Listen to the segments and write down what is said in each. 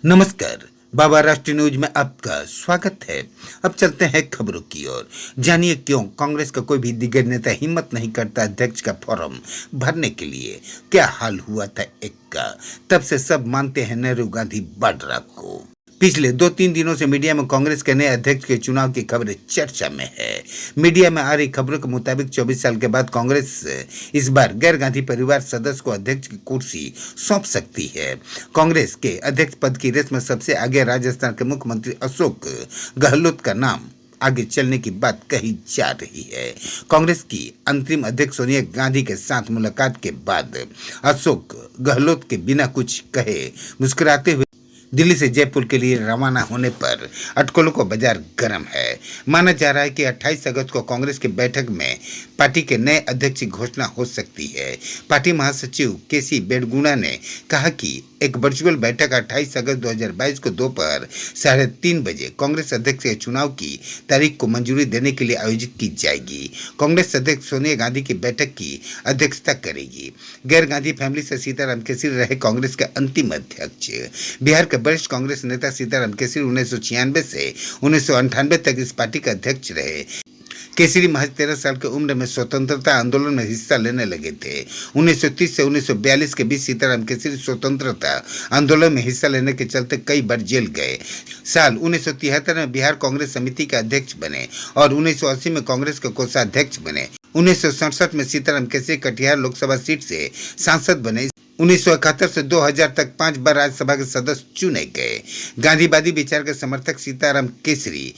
नमस्कार, बाबा राष्ट्रीय न्यूज में आपका स्वागत है। अब चलते हैं खबरों की ओर। जानिए क्यों कांग्रेस का कोई भी दिग्गज नेता हिम्मत नहीं करता अध्यक्ष का फॉर्म भरने के लिए। क्या हाल हुआ था एक का, तब से सब मानते हैं नेहरू गांधी वाड्रा को। पिछले 2-3 दिनों से मीडिया में कांग्रेस के नए अध्यक्ष के चुनाव की खबरें चर्चा में है। मीडिया में आ रही खबरों के मुताबिक 24 साल के बाद कांग्रेस इस बार गैर गांधी परिवार सदस्य को अध्यक्ष की कुर्सी सौंप सकती है। कांग्रेस के अध्यक्ष पद की रेस में सबसे आगे राजस्थान के मुख्यमंत्री अशोक गहलोत का नाम आगे चलने की बात कही जा रही है। कांग्रेस की अंतरिम अध्यक्ष सोनिया गांधी के साथ मुलाकात के बाद अशोक गहलोत के बिना कुछ कहे मुस्कुराते हुए दिल्ली से जयपुर के लिए रवाना होने पर अटकलों का बाजार गर्म है। माना जा रहा है कि 28 अगस्त को कांग्रेस की बैठक में पार्टी के नए अध्यक्ष की घोषणा हो सकती है। पार्टी महासचिव केसी वेणुगोपाल ने कहा कि एक वर्चुअल बैठक 28 अगस्त 2022 को दोपहर 3:30 बजे कांग्रेस अध्यक्ष के चुनाव की तारीख को मंजूरी देने के लिए आयोजित की जाएगी। कांग्रेस अध्यक्ष सोनिया गांधी की बैठक की अध्यक्षता करेगी। गैर गांधी फैमिली से सीताराम केसरी रहे कांग्रेस के अंतिम अध्यक्ष। बिहार के वरिष्ठ कांग्रेस नेता सीताराम केसरी 1996 से 1998 तक इस पार्टी के अध्यक्ष रहे। केसरी महज 13 साल की उम्र में स्वतंत्रता आंदोलन में हिस्सा लेने लगे थे। 1930 से 1942 के बीच सीताराम केसरी स्वतंत्रता आंदोलन में हिस्सा लेने के चलते कई बार जेल गए। साल 1973 में बिहार कांग्रेस समिति के अध्यक्ष बने और 1980 में कांग्रेस के कोषाध्यक्ष बने। 1967 में सीताराम केसरी कटिहार लोकसभा सीट से सांसद बने। 1971 से 2000 तक 5 बार राज्यसभा के सदस्य चुने गए। गांधीवादी विचार के समर्थक सीताराम केसरी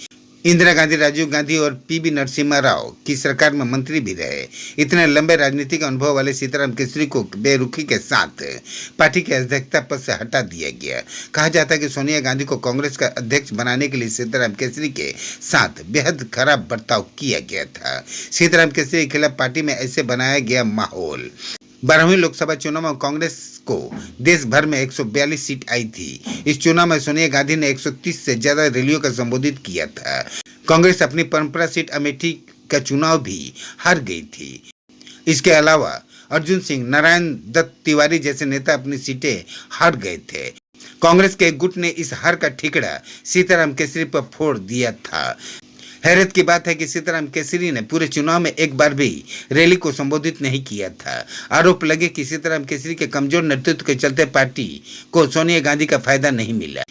इंदिरा गांधी, राजीव गांधी और पीवी नरसिम्हा राव की सरकार में मंत्री भी रहे। इतने लंबे राजनीतिक अनुभव वाले सीताराम केसरी को बेरुखी के साथ पार्टी के अध्यक्षता पद से हटा दिया गया। कहा जाता है कि सोनिया गांधी को कांग्रेस का अध्यक्ष बनाने के लिए सीताराम केसरी के साथ बेहद खराब बर्ताव किया गया था। सीताराम केसरी के खिलाफ पार्टी में ऐसे बनाया गया माहौल। 12वीं लोकसभा चुनाव में कांग्रेस को देश भर में 142 सीट आई थी। इस चुनाव में सोनिया गांधी ने 130 से ज्यादा रैलियों का संबोधित किया था। कांग्रेस अपनी परंपरा सीट अमेठी का चुनाव भी हार गई थी। इसके अलावा अर्जुन सिंह, नारायण दत्त तिवारी जैसे नेता अपनी सीटें हार गए थे। कांग्रेस के एक गुट ने इस हार का ठिकरा सीताराम केसरी पर फोड़ दिया था। हैरत की बात है कि सीताराम केसरी ने पूरे चुनाव में एक बार भी रैली को संबोधित नहीं किया था। आरोप लगे कि सीताराम केसरी के कमजोर नेतृत्व के चलते पार्टी को सोनिया गांधी का फायदा नहीं मिला।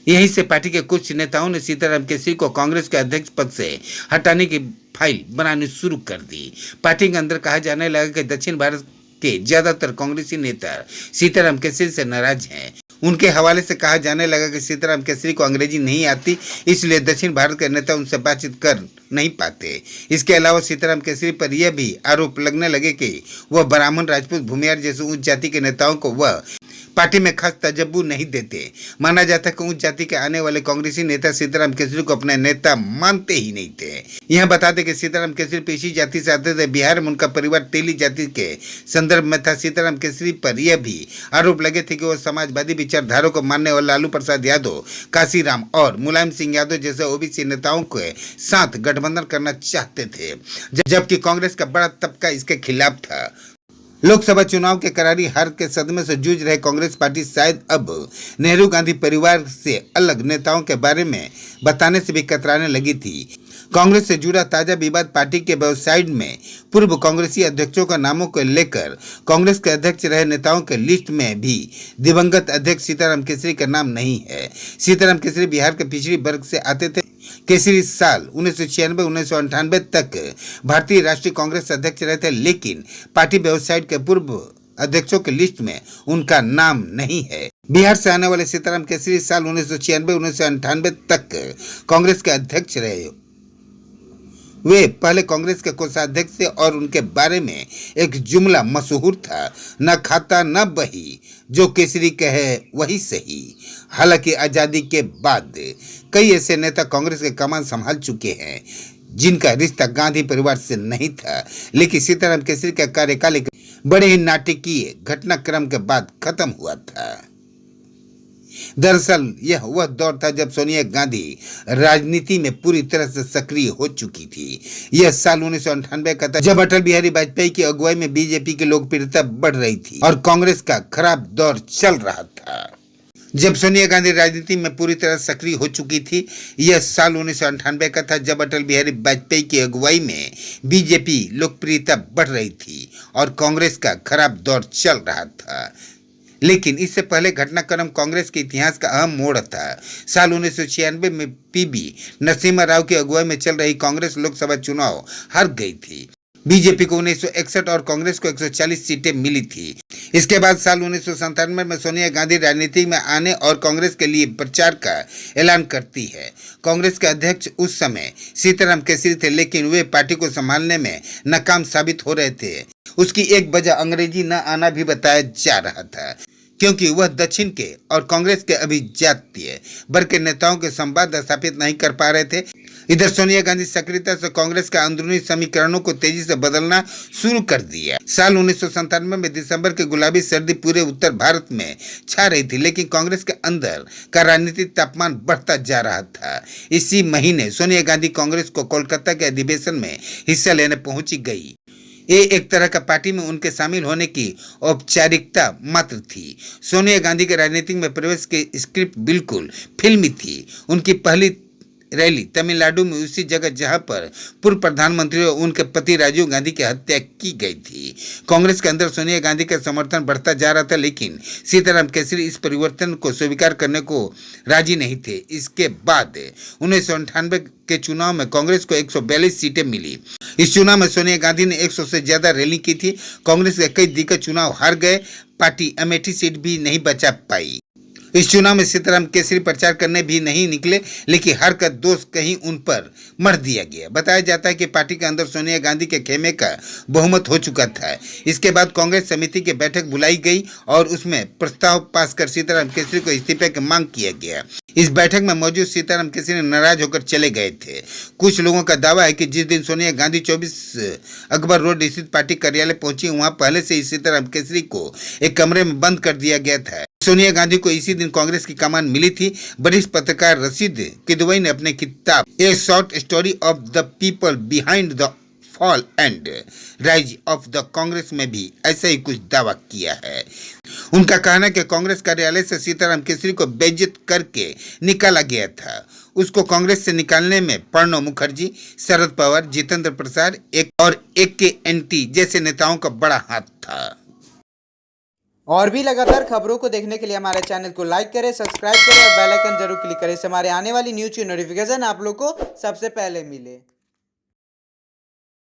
यहीं से पार्टी के कुछ नेताओं ने सीताराम केसरी को कांग्रेस के अध्यक्ष पद से हटाने की फाइल बनानी शुरू कर दी। पार्टी के अंदर कहा जाने लगा कि दक्षिण भारत के ज्यादातर कांग्रेसी नेता सीताराम केसरी से नाराज हैं। उनके हवाले से कहा जाने लगा कि सीताराम केसरी को अंग्रेजी नहीं आती, इसलिए दक्षिण भारत के नेता उनसे बातचीत कर नहीं पाते। इसके अलावा सीताराम केसरी पर यह भी आरोप लगने लगे कि वह ब्राह्मण, राजपूत, भूमियार जैसे उच्च जाति के नेताओं को वह पार्टी में खास तजब्बू नहीं देते। माना जाता है कि उच्च जाति के आने वाले कांग्रेसी नेता सीताराम केसरी को अपने नेता मानते ही नहीं थे। यह बता दें कि सीताराम केसरी पेशी जाति से आते थे। बिहार में उनका परिवार तेली जाति के संदर्भ में था। सीताराम केसरी पर यह भी आरोप लगे थे कि वह समाजवादी विचारधारा को मानने वाले लालू प्रसाद यादव, काशीराम और मुलायम सिंह यादव जैसे ओबीसी नेताओं के साथ गठबंधन करना चाहते थे, जबकि कांग्रेस का बड़ा तबका इसके खिलाफ था। लोकसभा चुनाव के करारी हार के सदमे से जूझ रहे कांग्रेस पार्टी शायद अब नेहरू गांधी परिवार से अलग नेताओं के बारे में बताने से भी कतराने लगी थी। कांग्रेस से जुड़ा ताजा विवाद पार्टी के वेबसाइट में पूर्व कांग्रेसी अध्यक्षों का नामों को लेकर कांग्रेस के अध्यक्ष रहे नेताओं के लिस्ट में भी दिवंगत अध्यक्ष सीताराम केसरी का नाम नहीं है। सीताराम केसरी बिहार के पिछड़ी वर्ग से आते थे। केसरी साल 1996-1998 तक भारतीय राष्ट्रीय कांग्रेस अध्यक्ष रहे थे, लेकिन पार्टी वेबसाइट के पूर्व अध्यक्षों की लिस्ट में उनका नाम नहीं है। बिहार से आने वाले सीताराम केसरी साल 1996-1998 तक कांग्रेस के अध्यक्ष रहे। वे पहले कांग्रेस के कोषाध्यक्ष थे और उनके बारे में एक जुमला मशहूर था, न खाता न बही, जो केसरी कहे वही सही। हालांकि आजादी के बाद कई ऐसे नेता कांग्रेस के कमान संभाल चुके हैं जिनका रिश्ता गांधी परिवार से नहीं था, लेकिन सीताराम केसरी का कार्यकाल एक बड़े ही नाटकीय घटनाक्रम के बाद खत्म हुआ था। दरअसल यह वह दौर था जब सोनिया गांधी राजनीति में पूरी तरह से सक्रिय हो चुकी थी। यह साल 1998 का था जब अटल बिहारी वाजपेयी की अगुवाई में बीजेपी की लोकप्रियता बढ़ रही थी और कांग्रेस का खराब दौर चल रहा था। जब सोनिया गांधी राजनीति में पूरी तरह सक्रिय हो चुकी थी। यह साल 1998 का था, जब अटल बिहारी वाजपेयी की अगुवाई में बीजेपी लोकप्रियता बढ़ रही थी और कांग्रेस का खराब दौर चल रहा था। लेकिन इससे पहले घटनाक्रम कांग्रेस के इतिहास का अहम मोड़ था। साल 1996 में पीवी नरसिम्हा राव की अगुवाई में चल रही कांग्रेस लोकसभा चुनाव हार गई थी। बीजेपी को 1961 और कांग्रेस को 140 सीटें मिली थी। इसके बाद साल 1997 में सोनिया गांधी राजनीति में आने और कांग्रेस के लिए प्रचार का ऐलान करती है। कांग्रेस के अध्यक्ष उस समय सीताराम केसरी थे, लेकिन वे पार्टी को संभालने में नाकाम साबित हो रहे थे। उसकी एक वजह अंग्रेजी न आना भी बताया जा रहा था, क्योंकि वह दक्षिण के और कांग्रेस के अभिजातीय वर्ग के नेताओं के संवाद स्थापित नहीं कर पा रहे थे। इधर सोनिया गांधी सक्रियता से कांग्रेस के अंदरूनी समीकरणों को तेजी से बदलना शुरू कर दिया। साल 1997 में दिसंबर की गुलाबी सर्दी पूरे उत्तर भारत में छा रही थी, लेकिन कांग्रेस के अंदर का राजनीतिक तापमान बढ़ता जा रहा था। इसी महीने सोनिया गांधी कांग्रेस को कोलकाता के अधिवेशन में हिस्सा लेने पहुंची गई। ये एक तरह का पार्टी में उनके शामिल होने की औपचारिकता मात्र थी। सोनिया गांधी के राजनीति में प्रवेश की स्क्रिप्ट बिल्कुल फिल्मी थी। उनकी पहली रैली तमिलनाडु में उसी जगह जहां पर पूर्व प्रधानमंत्री और उनके पति राजीव गांधी की हत्या की गई थी। कांग्रेस के अंदर सोनिया गांधी का समर्थन बढ़ता जा रहा था, लेकिन सीताराम केसरी इस परिवर्तन को स्वीकार करने को राजी नहीं थे। इसके बाद 1998 के चुनाव में कांग्रेस को 142 सीटें मिली। इस चुनाव में सोनिया गांधी ने 100 से ज्यादा रैली की थी। कांग्रेस के कई दिग्गज चुनाव हार गए। पार्टी अमेठी सीट भी नहीं बचा पाई। इस चुनाव में सीताराम केसरी प्रचार करने भी नहीं निकले, लेकिन हार का दोष कहीं उन पर मढ़ दिया गया। बताया जाता है कि पार्टी के अंदर सोनिया गांधी के खेमे का बहुमत हो चुका था। इसके बाद कांग्रेस समिति की बैठक बुलाई गई और उसमें प्रस्ताव पास कर सीताराम केसरी को इस्तीफे की मांग किया गया। इस बैठक में मौजूद सीताराम केसरी नाराज होकर चले गए थे। कुछ लोगों का दावा है कि जिस दिन सोनिया गांधी 24 अकबर रोड स्थित पार्टी कार्यालय पहुंची, वहां पहले से ही सीताराम केसरी को एक कमरे में बंद कर दिया गया था। सोनिया गांधी को इसी दिन कांग्रेस की कमान मिली थी। वरिष्ठ पत्रकार रशीद किदवई ने अपने किताब ए short story of the people behind the fall and rise of the Congress में भी ऐसा ही कुछ दावा किया है। उनका कहना है कि कांग्रेस कार्यालय से सीताराम केसरी को बेइज्जत करके निकाला गया था। उसको कांग्रेस से निकालने में प्रणब मुखर्जी, शरद पवार, जितेंद्र प्रसाद और AKNT जैसे नेताओं का बड़ा हाथ था। और भी लगातार खबरों को देखने के लिए हमारे चैनल को लाइक करें, सब्सक्राइब करें और बेल आइकन जरूर क्लिक करें। इससे हमारे आने वाली न्यूज़ की नोटिफिकेशन आप लोग को सबसे पहले मिले।